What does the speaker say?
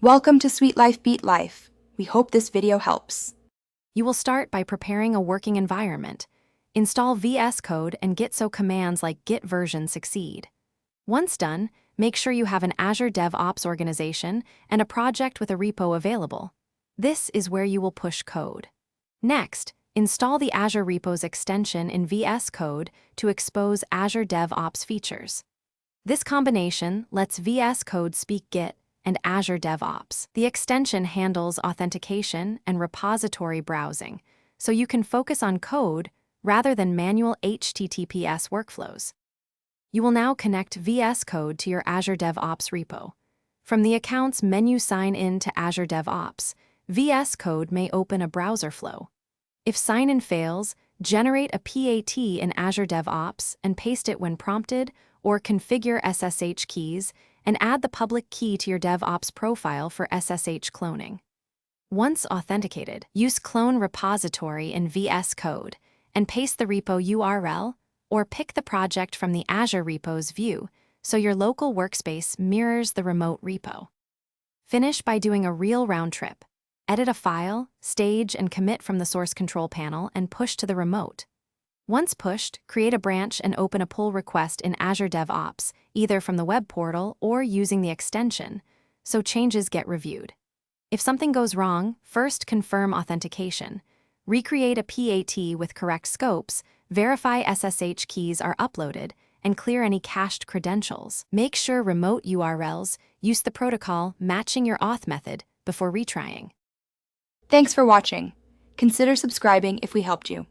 Welcome to Sweet Life Beat Life. We hope this video helps. You will start by preparing a working environment. Install Vscode and Git commands like git version succeed. Once done, make sure you have an Azure DevOps organization and a project with a repo available. This is where you will push code. Next, install the Azure repos extension in Vscode to expose Azure DevOps features. This combination lets Vscode speak Git and Azure DevOps. The extension handles authentication and repository browsing, so you can focus on code rather than manual HTTPS workflows. You will now connect Vscode to your Azure DevOps repo. From the Accounts menu, sign in to Azure DevOps. Vscode may open a browser flow. If sign-in fails, generate a PAT in Azure DevOps and paste it when prompted, or configure SSH keys and add the public key to your DevOps profile for SSH cloning. Once authenticated, use clone repository in Vscode and paste the repo URL or pick the project from the Azure repos view so your local workspace mirrors the remote repo. Finish by doing a real round trip. Edit a file, stage and commit from the source control panel and push to the remote. Once pushed, create a branch and open a pull request in Azure DevOps, either from the web portal or using the extension, so changes get reviewed. If something goes wrong, first confirm authentication. Recreate a PAT with correct scopes, verify SSH keys are uploaded, and clear any cached credentials. Make sure remote URLs use the protocol matching your auth method before retrying. Thanks for watching. Consider subscribing if we helped you.